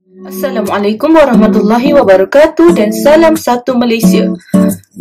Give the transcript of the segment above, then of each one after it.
Assalamualaikum warahmatullahi wabarakatuh dan salam satu Malaysia.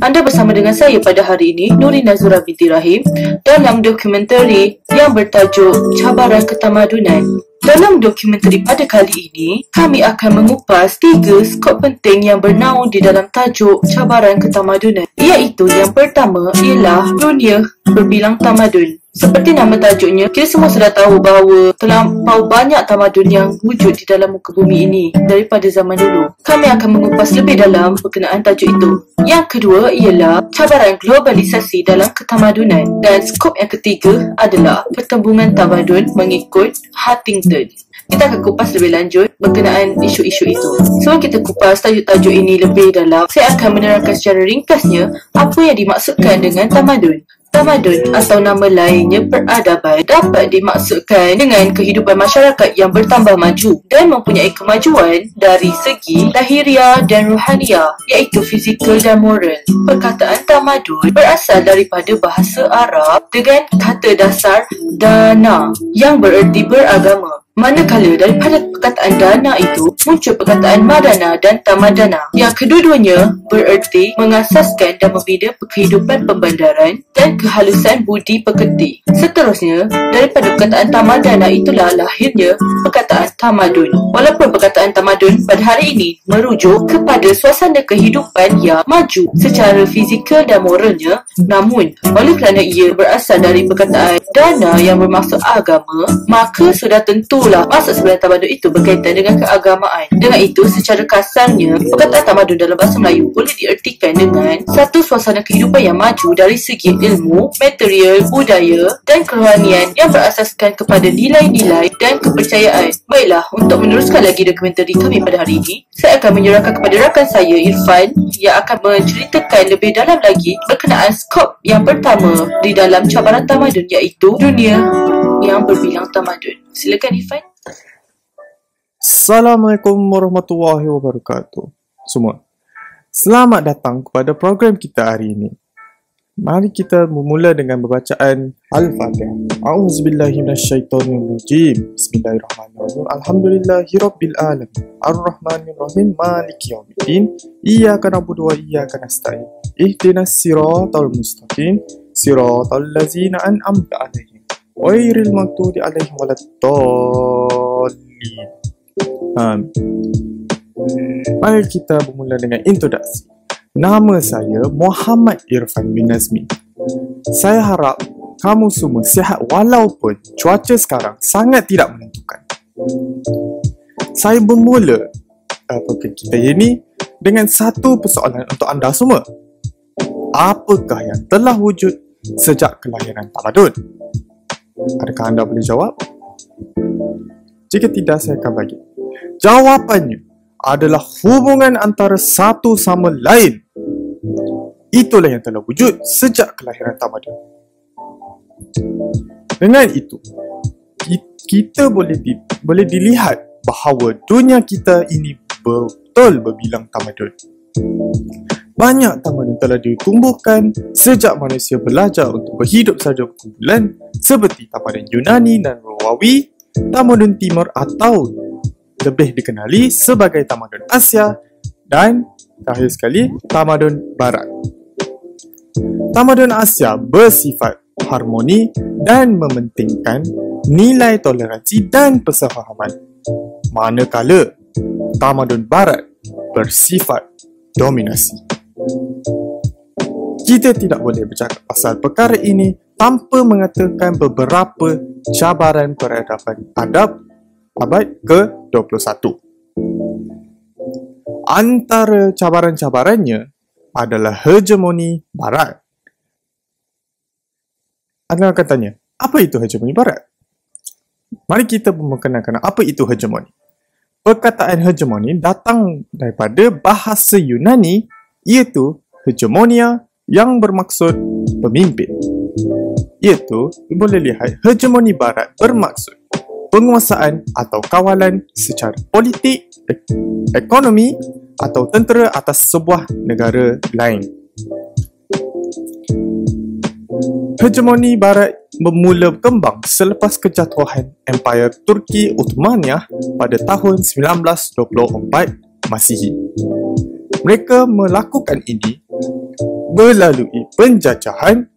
Anda bersama dengan saya pada hari ini, Nuri Nazura binti Rahim, dalam dokumentari yang bertajuk Cabaran Ketamadunan. Dalam dokumentari pada kali ini, kami akan mengupas 3 skop penting yang bernaung di dalam tajuk Cabaran Ketamadunan, iaitu yang pertama ialah dunia berbilang tamadun. Seperti nama tajuknya, kita semua sudah tahu bahawa terlampau banyak tamadun yang wujud di dalam muka bumi ini daripada zaman dulu. Kami akan mengupas lebih dalam berkenaan tajuk itu. Yang kedua ialah cabaran globalisasi dalam ketamadunan. Dan skop yang ketiga adalah pertembungan tamadun mengikut Huntington. Kita akan kupas lebih lanjut berkenaan isu-isu itu. Sebelum kita kupas tajuk-tajuk ini lebih dalam, saya akan menerangkan secara ringkasnya apa yang dimaksudkan dengan tamadun. Tamadun atau nama lainnya peradaban dapat dimaksudkan dengan kehidupan masyarakat yang bertambah maju dan mempunyai kemajuan dari segi lahiriah dan ruhaniah, iaitu fizikal dan moral. Perkataan tamadun berasal daripada bahasa Arab dengan kata dasar dana yang bererti beragama. Manakala daripada perkataan dana itu muncul perkataan madana dan tamadana yang kedua-duanya bererti mengasaskan dan membina kehidupan pembandaran dan kehalusan budi pekerti. Seterusnya, daripada perkataan tamadana itulah lahirnya perkataan tamadun. Walaupun perkataan tamadun pada hari ini merujuk kepada suasana kehidupan yang maju secara fizikal dan moralnya, namun oleh kerana ia berasal dari perkataan dana yang bermaksud agama, maka sudah tentulah maksud sebenarnya tamadun itu berkaitan dengan keagamaan. Dengan itu, secara kasarnya, perkataan tamadun dalam bahasa Melayu boleh diertikan dengan satu suasana kehidupan yang maju dari segi ilmu, material, budaya dan kerohanian yang berasaskan kepada nilai-nilai dan kepercayaan. Baiklah, untuk meneruskan lagi dokumentari kami pada hari ini, saya akan menyerahkan kepada rakan saya Irfan yang akan menceritakan lebih dalam lagi berkenaan skop yang pertama di dalam cabaran tamadun, iaitu dunia yang berbilang tamadun. Silakan Irfan. Assalamualaikum warahmatullahi wabarakatuh semua. Selamat datang kepada program kita hari ini. Mari kita memula dengan bacaan Al-Fatihah. A'udzubillahi minasyaitonirrajim. Bismillahirrahmanirrahim. Alhamdulillahirabbil alamin. Arrahmanirrahim. Maliki yaumiddin. Iyyaka na'budu wa iyyaka nasta'in. Ihdinas siratal mustaqim. Siratal ladzina an'amta 'alaihim. Ghairil maghdubi 'alaihim waladdallin. Mari kita bermula dengan introduksi. Nama saya Muhammad Irfan bin Nazmi. Saya harap kamu semua sihat walaupun cuaca sekarang sangat tidak menentukan. Saya bermula program kita ini dengan satu persoalan untuk anda semua. Apakah yang telah wujud sejak kelahiran tamadun? Adakah anda boleh jawab? Jika tidak, saya akan bagi. Jawapannya adalah hubungan antara satu sama lain. Itulah yang telah wujud sejak kelahiran tamadun. Dengan itu, kita boleh dilihat bahawa dunia kita ini betul berbilang tamadun. Banyak tamadun telah ditumbuhkan sejak manusia belajar untuk berhidup saja berkumpulan, seperti tamadun Yunani dan Romawi, tamadun Timur atau lebih dikenali sebagai tamadun Asia, dan terakhir sekali tamadun Barat. Tamadun Asia bersifat harmoni dan mementingkan nilai toleransi dan persefahaman, manakala tamadun Barat bersifat dominasi. Kita tidak boleh bercakap pasal perkara ini tanpa mengatakan beberapa cabaran peradaban adab abad ke-21. Antara cabaran-cabarannya adalah hegemoni Barat. Anda akan tanya, apa itu hegemoni Barat? Mari kita memperkenalkan apa itu hegemoni. Perkataan hegemoni datang daripada bahasa Yunani, iaitu hegemonia yang bermaksud pemimpin. Iaitu, boleh lihat hegemoni Barat bermaksud penguasaan atau kawalan secara politik, ekonomi atau tentera atas sebuah negara lain. Hegemoni Barat bermula berkembang selepas kejatuhan Empire Turki Uthmaniyah pada tahun 1924 Masihi. Mereka melakukan ini melalui penjajahan,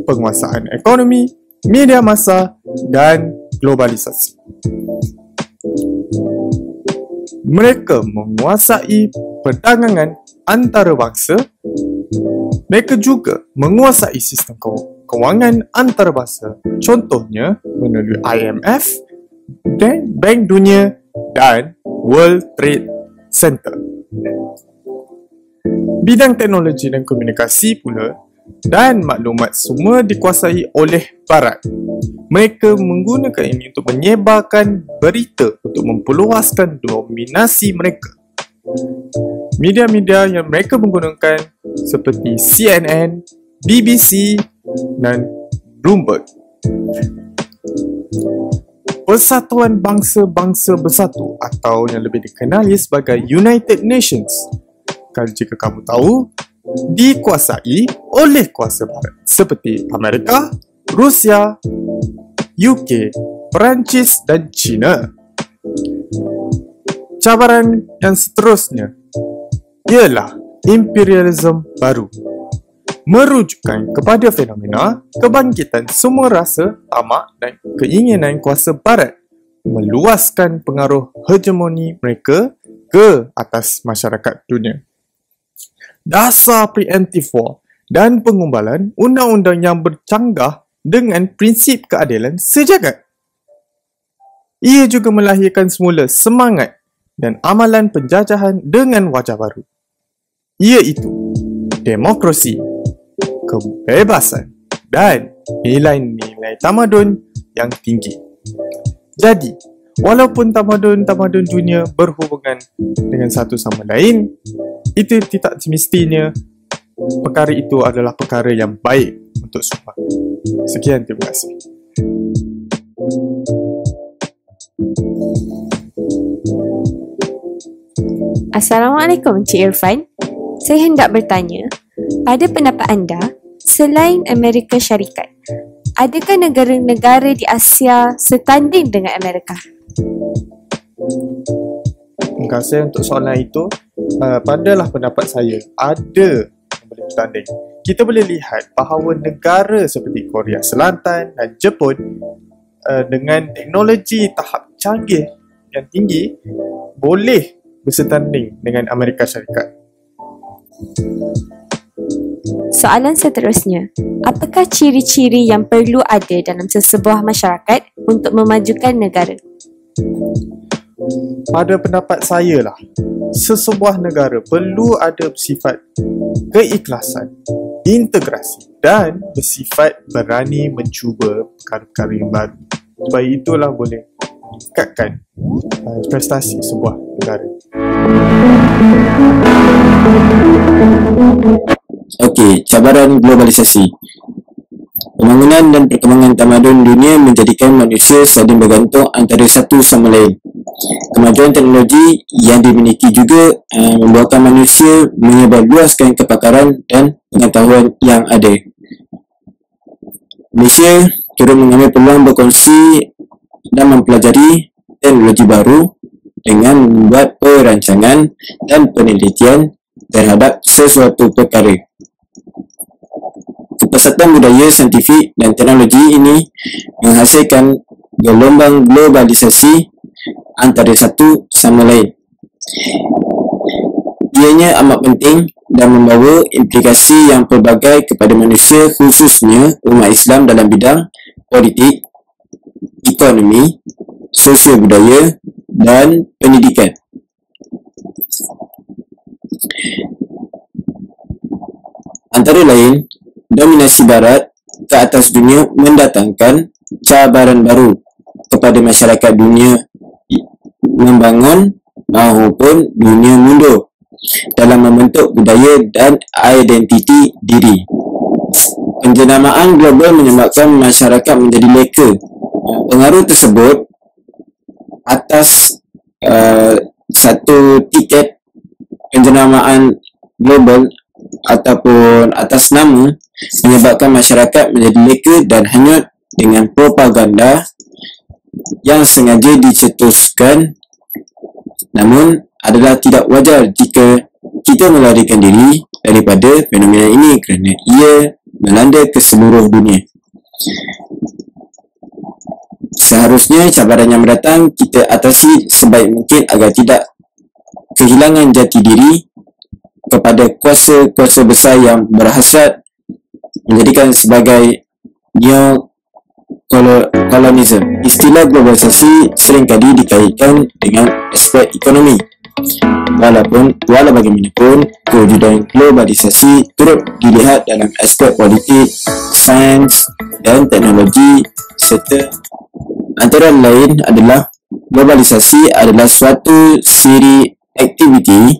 penguasaan ekonomi, media massa dan globalisasi. Mereka menguasai perdagangan antarabangsa. Mereka juga menguasai sistem kewangan antarabangsa, contohnya melalui IMF, dan Bank Dunia dan World Trade Center. Bidang teknologi dan komunikasi pula dan maklumat semua dikuasai oleh Barat. Mereka menggunakan ini untuk menyebarkan berita untuk memperluaskan dominasi mereka. Media-media yang mereka menggunakan seperti CNN, BBC dan Bloomberg. Persatuan Bangsa-Bangsa Bersatu atau yang lebih dikenali sebagai United Nations, kalau jika kamu tahu, dikuasai oleh kuasa Barat seperti Amerika, Rusia, UK, Perancis dan China. Cabaran yang seterusnya ialah imperialisme baru, merujukkan kepada fenomena kebangkitan semua rasa, tamak dan keinginan kuasa Barat meluaskan pengaruh hegemoni mereka ke atas masyarakat dunia. Dasar preemptive war dan pengumbalan undang-undang yang bercanggah dengan prinsip keadilan sejagat. Ia juga melahirkan semula semangat dan amalan penjajahan dengan wajah baru, iaitu demokrasi, kebebasan dan nilai-nilai tamadun yang tinggi. Jadi, walaupun tamadun-tamadun dunia berhubungan dengan satu sama lain, itu tidak semestinya perkara itu adalah perkara yang baik untuk semua. Sekian, terima kasih. Assalamualaikum Encik Irfan. Saya hendak bertanya, pada pendapat anda, selain Amerika Syarikat, adakah negara-negara di Asia setanding dengan Amerika? Terima kasih untuk soalan itu. Padalah pendapat saya, ada yang boleh bertanding. Kita boleh lihat bahawa negara seperti Korea Selatan dan Jepun dengan teknologi tahap canggih yang tinggi boleh bersanding dengan Amerika Syarikat. Soalan seterusnya, apakah ciri-ciri yang perlu ada dalam sesebuah masyarakat untuk memajukan negara? Pada pendapat saya lah, sesebuah negara perlu ada bersifat keikhlasan, integrasi dan bersifat berani mencuba perkara-perkara yang baru. Supaya itulah boleh meningkatkan prestasi sebuah negara. Okey, cabaran globalisasi. Pembangunan dan perkembangan tamadun dunia menjadikan manusia saling bergantung antara satu sama lain. Kemajuan teknologi yang dimiliki juga membuatkan manusia menyebarluaskan kepakaran dan pengetahuan yang ada. Malaysia turut mengambil peluang berkongsi dan mempelajari teknologi baru dengan membuat perancangan dan penelitian terhadap sesuatu perkara. Kepesatan budaya, saintifik dan teknologi ini menghasilkan gelombang globalisasi antara satu sama lain. Ianya amat penting dan membawa implikasi yang pelbagai kepada manusia, khususnya umat Islam dalam bidang politik, ekonomi, sosial budaya dan pendidikan. Antara lain, dominasi Barat ke atas dunia mendatangkan cabaran baru kepada masyarakat dunia membangun maupun dunia mundur dalam membentuk budaya dan identiti diri. Penjenamaan global menyebabkan masyarakat menjadi leka. Pengaruh tersebut atas satu tiket penjenamaan global ataupun atas nama menyebabkan masyarakat menjadi leka dan hanyut dengan propaganda yang sengaja dicetuskan, namun adalah tidak wajar jika kita melarikan diri daripada fenomena ini kerana ia melanda ke seluruh dunia. Seharusnya cabaran yang mendatang kita atasi sebaik mungkin agar tidak kehilangan jati diri kepada kuasa-kuasa besar yang berhasrat menjadikan sebagai neo-kolonisme. Istilah globalisasi seringkali dikaitkan dengan aspek ekonomi. Walau bagaimanapun, kewujudan globalisasi turut dilihat dalam aspek politik, sains dan teknologi serta antara lain adalah globalisasi adalah suatu siri aktiviti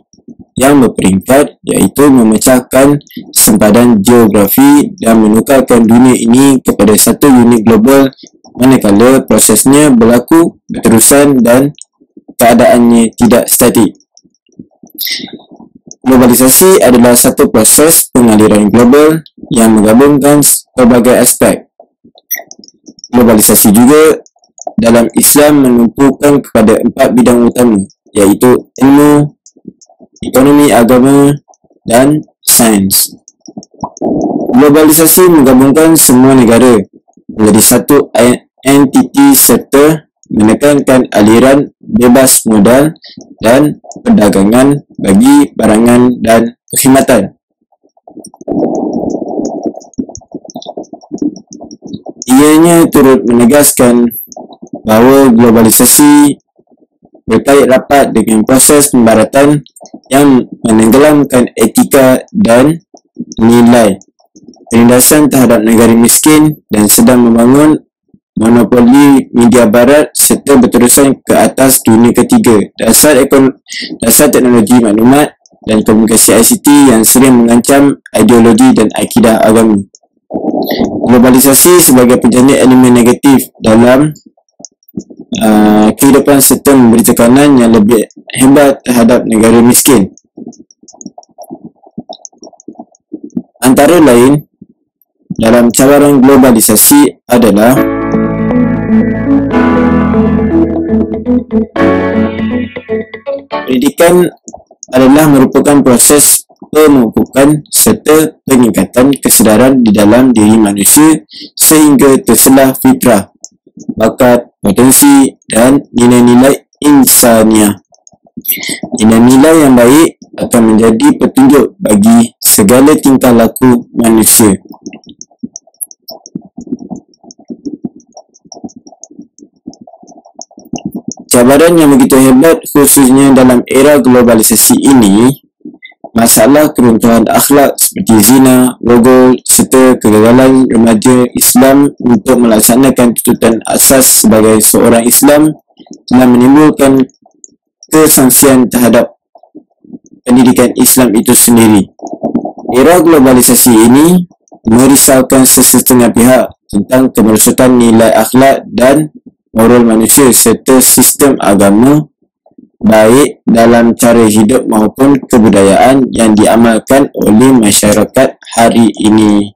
yang berperingkat iaitu memecahkan sempadan geografi dan menukarkan dunia ini kepada satu unit global manakala prosesnya berlaku berterusan dan keadaannya tidak statik. Globalisasi adalah satu proses pengaliran global yang menggabungkan pelbagai aspek. Globalisasi juga dalam Islam menumpukan kepada 4 bidang utama iaitu ilmu, ekonomi, agama dan sains. Globalisasi menggabungkan semua negara menjadi satu entiti serta menekankan aliran bebas modal dan perdagangan bagi barangan dan perkhidmatan. Ianya turut menegaskan bahawa globalisasi berkait rapat dengan proses pembaratan yang menenggelamkan etika dan nilai, penindasan terhadap negara miskin dan sedang membangun monopoli media barat serta berterusan ke atas dunia ketiga, dasar teknologi maklumat dan komunikasi ICT yang sering mengancam ideologi dan akidah agama. Globalisasi sebagai penjana elemen negatif dalam kehidupan serta memberi tekanan yang lebih hebat terhadap negara miskin. Antara lain dalam cabaran globalisasi adalah pendidikan adalah merupakan proses pemupukan serta peningkatan kesedaran di dalam diri manusia sehingga terselah fitrah, bakat, potensi dan nilai-nilai insaniah. Nilai-nilai yang baik akan menjadi petunjuk bagi segala tingkah laku manusia. Cabaran yang begitu hebat khususnya dalam era globalisasi ini, masalah keruntuhan akhlak seperti zina, rogol serta kegagalan remaja Islam untuk melaksanakan tuntutan asas sebagai seorang Islam telah menimbulkan kesangsian terhadap pendidikan Islam itu sendiri. Era globalisasi ini merisaukan sesetengah pihak tentang kemerosotan nilai akhlak dan moral manusia serta sistem agama baik dalam cara hidup maupun kebudayaan yang diamalkan oleh masyarakat hari ini.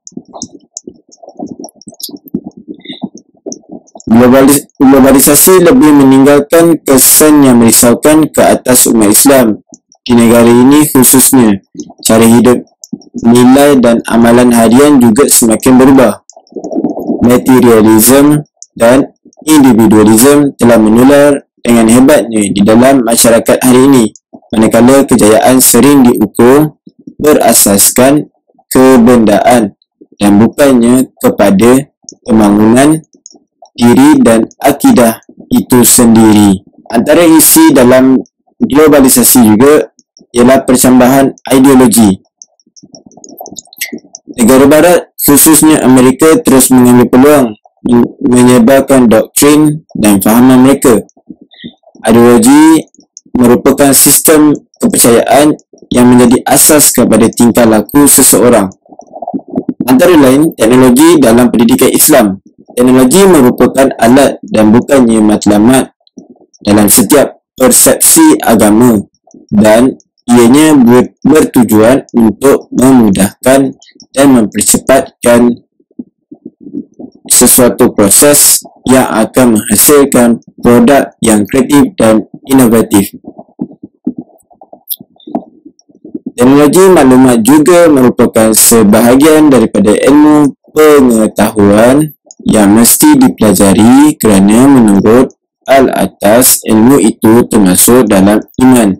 Globalisasi lebih meninggalkan kesan yang merisaukan ke atas umat Islam di negara ini khususnya. Cara hidup, nilai dan amalan harian juga semakin berubah. Materialisme dan individualisme telah menular dengan hebatnya di dalam masyarakat hari ini, manakala kejayaan sering diukur berasaskan kebendaan dan bukannya kepada pembangunan diri dan akidah itu sendiri. Antara isi dalam globalisasi juga ialah percambahan ideologi. Negara barat khususnya Amerika terus mengambil peluang menyebarkan doktrin dan fahaman mereka. Ideologi merupakan sistem kepercayaan yang menjadi asas kepada tingkah laku seseorang. Antara lain, teknologi dalam pendidikan Islam. Teknologi merupakan alat dan bukannya matlamat dalam setiap persepsi agama dan ianya bertujuan untuk memudahkan dan mempercepatkan sesuatu proses yang akan menghasilkan produk yang kreatif dan inovatif. Teknologi maklumat juga merupakan sebahagian daripada ilmu pengetahuan yang mesti dipelajari kerana menurut al-atas ilmu itu termasuk dalam iman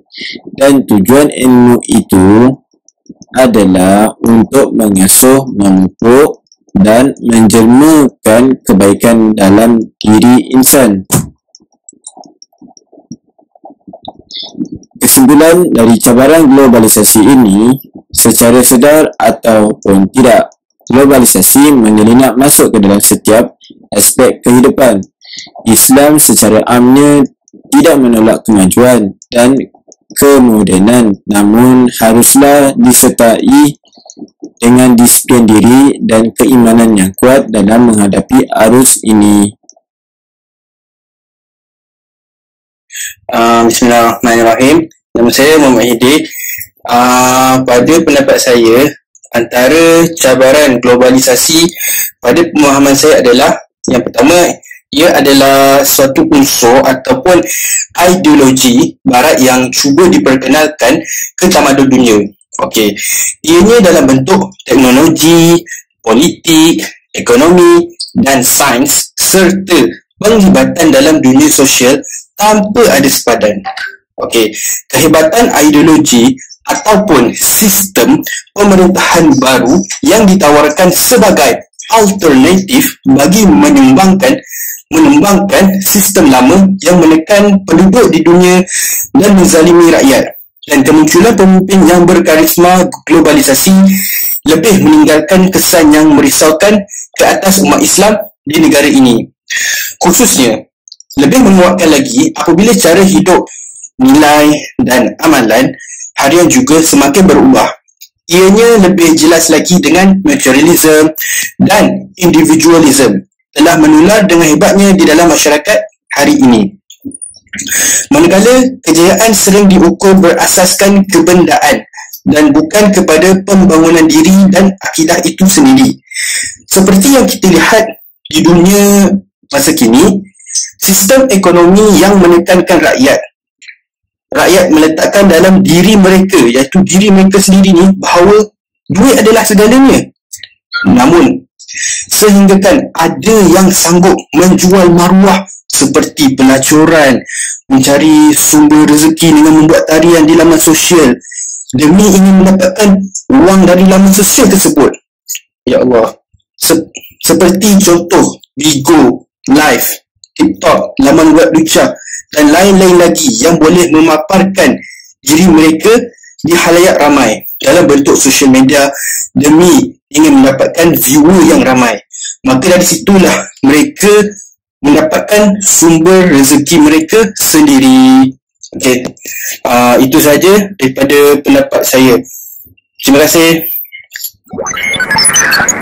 dan tujuan ilmu itu adalah untuk mengasuh, memupuk dan menjelmakan kebaikan dalam diri insan. Kesimpulan dari cabaran globalisasi ini, secara sedar ataupun tidak, globalisasi menyelinap masuk ke dalam setiap aspek kehidupan. Islam secara amnya tidak menolak kemajuan dan kemodenan, namun haruslah disertai dengan disiplin diri dan keimanan yang kuat dalam menghadapi arus ini. Bismillahirrahmanirrahim. Nama saya Muhammad Hidi. Pada pendapat saya, antara cabaran globalisasi pada pemahaman saya adalah, yang pertama, ia adalah suatu unsur ataupun ideologi barat yang cuba diperkenalkan ke tamadun dunia. Okey, ianya dalam bentuk teknologi, politik, ekonomi dan sains serta penglibatan dalam dunia sosial tanpa ada sepadan. Okey, kehebatan ideologi ataupun sistem pemerintahan baru yang ditawarkan sebagai alternatif bagi mengembangkan sistem lama yang menekan penduduk di dunia dan menzalimi rakyat. Dan kemunculan pemimpin yang berkarisma globalisasi lebih meninggalkan kesan yang merisaukan ke atas umat Islam di negara ini. Khususnya, lebih menguatkan lagi apabila cara hidup, nilai dan amalan harian juga semakin berubah. Ianya lebih jelas lagi dengan materialism dan individualism telah menular dengan hebatnya di dalam masyarakat hari ini. Manakala kejayaan sering diukur berasaskan kebendaan dan bukan kepada pembangunan diri dan akidah itu sendiri. Seperti yang kita lihat di dunia masa kini, sistem ekonomi yang menekankan rakyat meletakkan dalam diri mereka, iaitu diri mereka sendiri ni, bahawa duit adalah segalanya. Namun, sehinggakan ada yang sanggup menjual maruah seperti pelacuran, mencari sumber rezeki dengan membuat tarian di laman sosial demi ingin mendapatkan wang dari laman sosial tersebut. Ya Allah, seperti contoh Bigo, Live, TikTok, laman web Lucha dan lain-lain lagi yang boleh memaparkan diri mereka di halayak ramai dalam bentuk social media demi ingin mendapatkan viewer yang ramai. Maka dari situlah mereka mendapatkan sumber rezeki mereka sendiri. Okey, itu saja daripada pendapat saya. Terima kasih.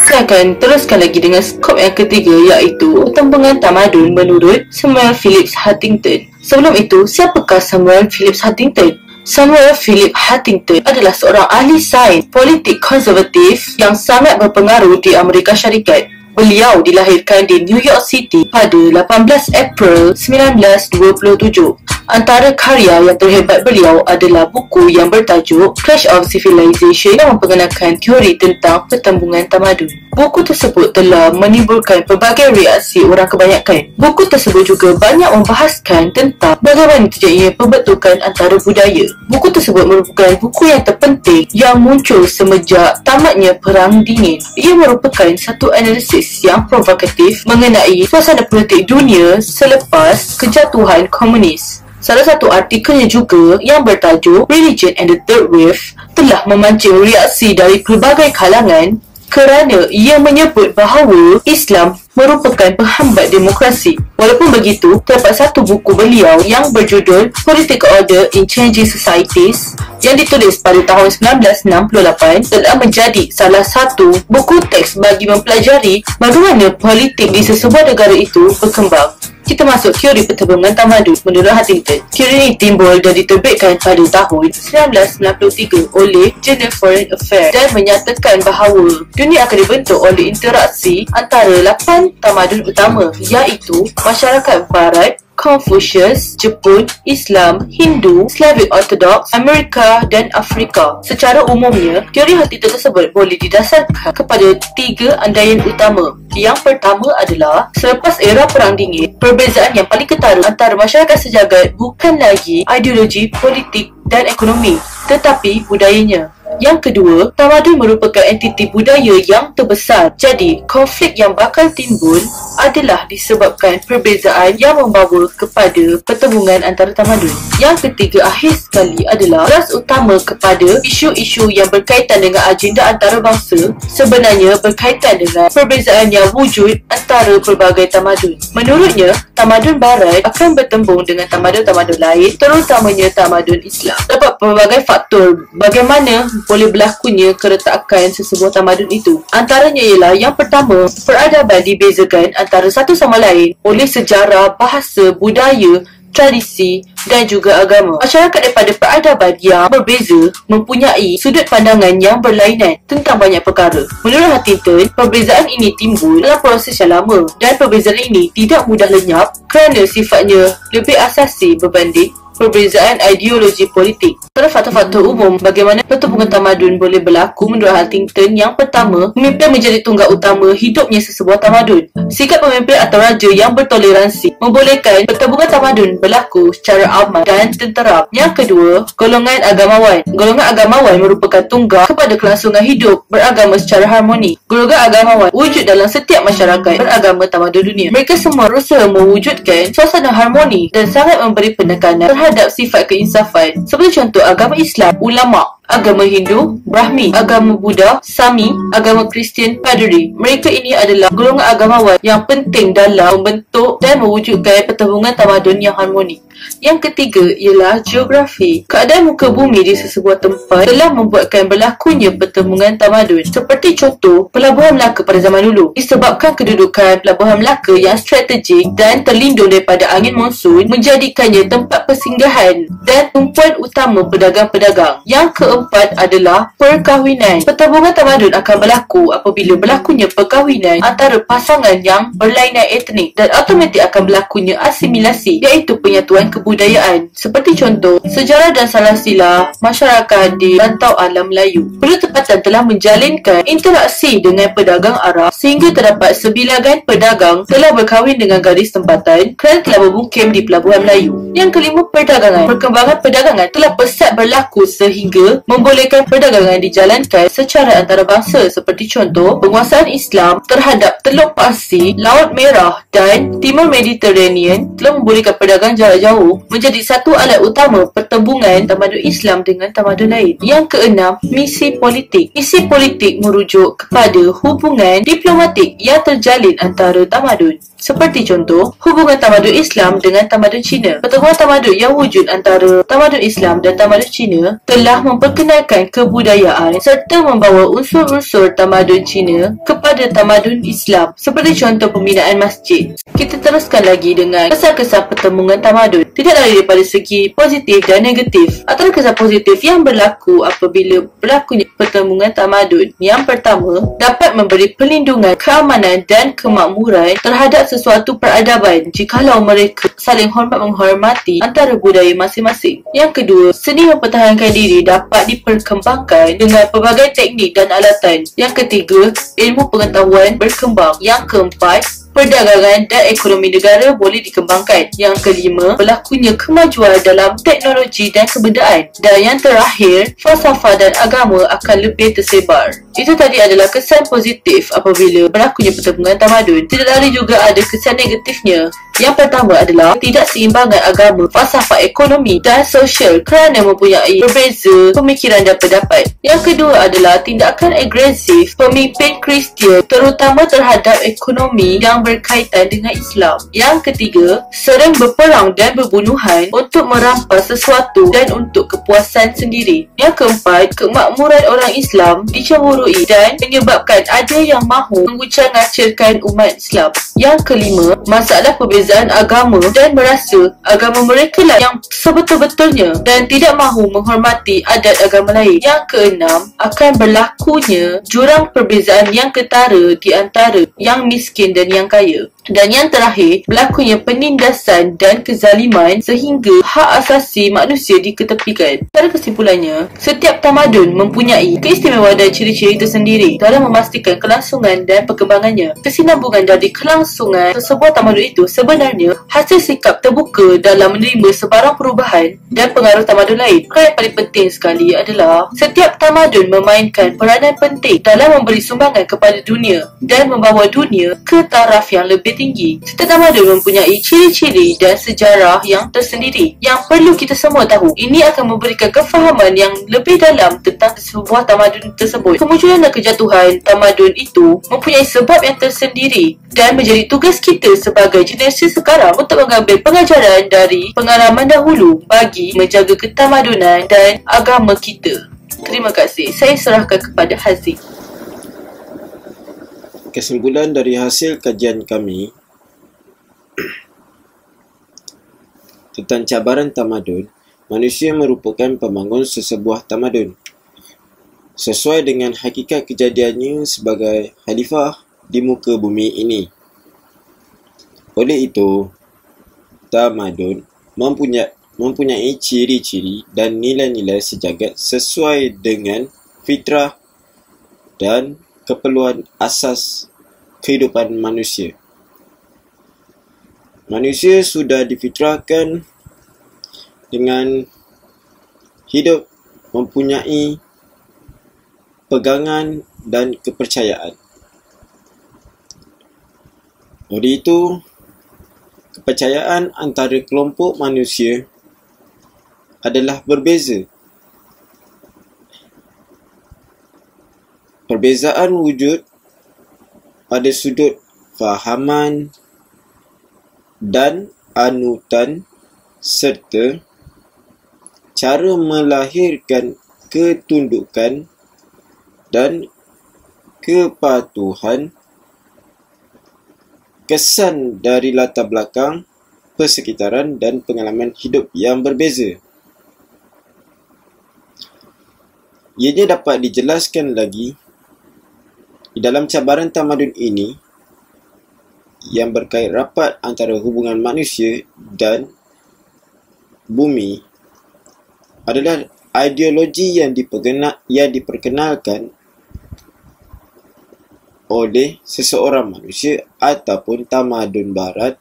Saya akan teruskan lagi dengan skop yang ketiga, iaitu perkembangan tamadun menurut Samuel Phillips Huntington. Sebelum itu, siapakah Samuel Phillips Huntington? Samuel Philip Huntington adalah seorang ahli sains politik konservatif yang sangat berpengaruh di Amerika Syarikat. Beliau dilahirkan di New York City pada 18 April 1927. Antara karya yang terhebat beliau adalah buku yang bertajuk Clash of Civilization yang memperkenalkan teori tentang pertembungan tamadun. Buku tersebut telah menimbulkan pelbagai reaksi orang kebanyakan. Buku tersebut juga banyak membahaskan tentang bagaimana terjadinya pembentukan antara budaya. Buku tersebut merupakan buku yang terpenting yang muncul semenjak tamatnya Perang Dingin. Ia merupakan satu analisis yang provokatif mengenai suasana politik dunia selepas kejatuhan komunis. Salah satu artikelnya juga yang bertajuk Religion and the Third Wave telah memancing reaksi dari pelbagai kalangan kerana ia menyebut bahawa Islam merupakan penghambat demokrasi. Walaupun begitu, terdapat satu buku beliau yang berjudul Political Order in Changing Societies yang ditulis pada tahun 1968 telah menjadi salah satu buku teks bagi mempelajari bagaimana politik di sesebuah negara itu berkembang. kita masuk teori pertembungan tamadun menurut Huntington. Teori ini timbul dan diterbitkan pada tahun 1993 oleh Journal Foreign Affairs dan menyatakan bahawa dunia akan dibentuk oleh interaksi antara 8 tamadun utama, iaitu masyarakat Barat, Confucius, Jepun, Islam, Hindu, Slavic Orthodox, Amerika dan Afrika. Secara umumnya, teori Huntington tersebut boleh didasarkan kepada 3 andaian utama. Yang pertama adalah selepas era Perang Dingin, perbezaan yang paling ketara antara masyarakat sejagat bukan lagi ideologi, politik dan ekonomi, tetapi budayanya. Yang kedua, tamadun merupakan entiti budaya yang terbesar. Jadi, konflik yang bakal timbul adalah disebabkan perbezaan yang membawa kepada pertembungan antara tamadun. Yang ketiga, akhir sekali adalah keras utama kepada isu-isu yang berkaitan dengan agenda antarabangsa sebenarnya berkaitan dengan perbezaan yang wujud antara pelbagai tamadun. Menurutnya, tamadun Barat akan bertembung dengan tamadun-tamadun lain, terutamanya tamadun Islam. Terdapat pelbagai faktor bagaimana boleh berlakunya keretakan sesebuah tamadun itu. Antaranya ialah yang pertama, peradaban dibezakan antara satu sama lain oleh sejarah, bahasa, budaya, tradisi dan juga agama. Masyarakat daripada peradaban yang berbeza mempunyai sudut pandangan yang berlainan tentang banyak perkara. Menurut Huntington, perbezaan ini timbul dalam proses yang lama dan perbezaan ini tidak mudah lenyap kerana sifatnya lebih asasi berbanding perbezaan ideologi politik. Antara faktor-faktor umum bagaimana pertembungan tamadun boleh berlaku menurut Huntington, yang pertama, pemimpin menjadi tunggal utama hidupnya sesebuah tamadun. Sikap pemimpin atau raja yang bertoleransi membolehkan pertembungan tamadun berlaku secara aman dan tenteram. Yang kedua, golongan agamawan. Golongan agamawan merupakan tunggal kepada kelangsungan hidup beragama secara harmoni. Golongan agamawan wujud dalam setiap masyarakat beragama tamadun dunia. Mereka semua berusaha mewujudkan suasana harmoni dan sangat memberi penekanan terhadap sifat keinsafan. Seperti contoh agama Islam, ulama, agama Hindu, Brahmi, agama Buddha, Sami, agama Kristian, Padri. Mereka ini adalah golongan agamawan yang penting dalam membentuk dan mewujudkan pertembungan tamadun yang harmoni. Yang ketiga ialah geografi. Keadaan muka bumi di sesebuah tempat telah membuatkan berlakunya pertembungan tamadun. Seperti contoh, Pelabuhan Melaka pada zaman dulu. Disebabkan kedudukan Pelabuhan Melaka yang strategik dan terlindung daripada angin monsun menjadikannya tempat persinggahan dan tumpuan utama pedagang-pedagang. Yang keempat adalah perkahwinan. Pertembungan tamadun akan berlaku apabila berlakunya perkahwinan antara pasangan yang berlainan etnik dan automatik akan berlakunya asimilasi, iaitu penyatuan kebudayaan. Seperti contoh, sejarah dan salah silah masyarakat di rantau alam Melayu berdekatan telah menjalinkan interaksi dengan pedagang Arab sehingga terdapat sebilangan pedagang telah berkahwin dengan gadis tempatan kerana telah bermukim di Pelabuhan Melayu. Yang kelima, perdagangan. Perkembangan perdagangan telah pesat berlaku sehingga membolehkan perdagangan dijalankan secara antarabangsa. Seperti contoh, penguasaan Islam terhadap Teluk Parsi, Laut Merah dan Timur Mediterranean telah membolehkan perdagangan jarak jauh menjadi satu alat utama pertembungan tamadun Islam dengan tamadun lain. Yang keenam, misi politik. Misi politik merujuk kepada hubungan diplomatik yang terjalin antara tamadun. Seperti contoh, hubungan tamadun Islam dengan tamadun Cina. Pertemuan tamadun yang wujud antara tamadun Islam dan tamadun Cina telah memperkenalkan kebudayaan serta membawa unsur-unsur tamadun Cina kepada tamadun Islam. Seperti contoh pembinaan masjid. Kita teruskan lagi dengan kesan-kesan pertembungan tamadun. Tidak lain daripada segi positif dan negatif. Antara kesan positif yang berlaku apabila berlakunya pertembungan tamadun, yang pertama, dapat memberi perlindungan, keamanan dan kemakmuran terhadap sesuatu peradaban jikalau mereka saling hormat menghormati antara budaya masing-masing. Yang kedua, seni mempertahankan diri dapat diperkembangkan dengan pelbagai teknik dan alatan. Yang ketiga, ilmu pengetahuan berkembang. Yang keempat, perdagangan dan ekonomi negara boleh dikembangkan. Yang kelima, berlakunya kemajuan dalam teknologi dan kebudayaan. Dan yang terakhir, falsafah dan agama akan lebih tersebar. Itu tadi adalah kesan positif apabila berlakunya pertembungan tamadun. Tidak lari juga ada kesan negatifnya. Yang pertama adalah ketidakseimbangan agama, falsafah ekonomi dan sosial kerana mempunyai berbeza pemikiran dan pendapat. Yang kedua adalah tindakan agresif pemimpin Kristian terutama terhadap ekonomi yang berkaitan dengan Islam. Yang ketiga, sering berperang dan berbunuhan untuk merampas sesuatu dan untuk kepuasan sendiri. Yang keempat, kemakmuran orang Islam dicemburui dan menyebabkan ada yang mahu mengucang-acirkan umat Islam. Yang kelima, masalah perbezaan agama dan merasa agama mereka lah yang sebetul-betulnya dan tidak mahu menghormati adat agama lain. Yang keenam, akan berlakunya jurang perbezaan yang ketara di antara yang miskin dan yang kaya. Dan yang terakhir, berlakunya penindasan dan kezaliman sehingga hak asasi manusia diketepikan. Pada kesimpulannya, setiap tamadun mempunyai keistimewaan dan ciri-ciri tersendiri dalam memastikan kelangsungan dan perkembangannya. Kesinambungan dari kelangsungan sebuah tamadun itu sebenarnya hasil sikap terbuka dalam menerima sebarang perubahan dan pengaruh tamadun lain. Perkara yang paling penting sekali adalah setiap tamadun memainkan peranan penting dalam memberi sumbangan kepada dunia dan membawa dunia ke taraf yang lebih tinggi. Setiap tamadun mempunyai ciri-ciri dan sejarah yang tersendiri yang perlu kita semua tahu. Ini akan memberikan kefahaman yang lebih dalam tentang sebuah tamadun tersebut. Kemunculan dan kejatuhan tamadun itu mempunyai sebab yang tersendiri dan menjadi tugas kita sebagai generasi sekarang untuk mengambil pengajaran dari pengalaman dahulu bagi menjaga ketamadunan dan agama kita. Terima kasih. Saya serahkan kepada Haziq. Kesimpulan dari hasil kajian kami tentang cabaran tamadun, manusia merupakan pembangun sesebuah tamadun sesuai dengan hakikat kejadiannya sebagai khalifah di muka bumi ini. Oleh itu, tamadun mempunyai ciri-ciri dan nilai-nilai sejagat sesuai dengan fitrah dan keperluan asas kehidupan manusia. Manusia sudah difitrahkan dengan hidup mempunyai pegangan dan kepercayaan. Oleh itu, kepercayaan antara kelompok manusia adalah berbeza. Perbezaan wujud pada sudut fahaman dan anutan serta cara melahirkan ketundukan dan kepatuhan, kesan dari latar belakang, persekitaran dan pengalaman hidup yang berbeza. Ianya dapat dijelaskan lagi di dalam cabaran tamadun ini yang berkait rapat antara hubungan manusia dan bumi adalah ideologi yang diperkenalkan oleh seseorang manusia ataupun tamadun barat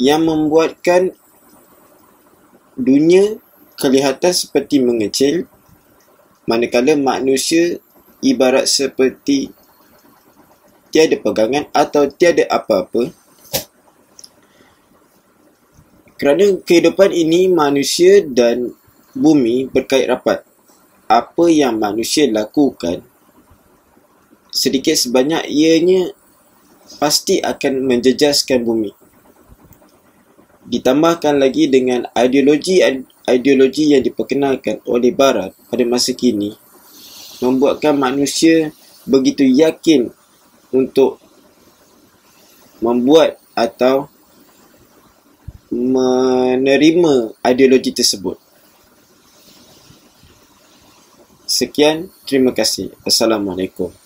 yang membuatkan dunia kelihatan seperti mengecil, manakala manusia ibarat seperti tiada pegangan atau tiada apa-apa. Kerana kehidupan ini manusia dan bumi berkait rapat. Apa yang manusia lakukan, sedikit sebanyak ianya pasti akan menjejaskan bumi. Ditambahkan lagi dengan ideologi yang diperkenalkan oleh Barat pada masa kini, membuatkan manusia begitu yakin untuk membuat atau menerima ideologi tersebut. Sekian, terima kasih. Assalamualaikum.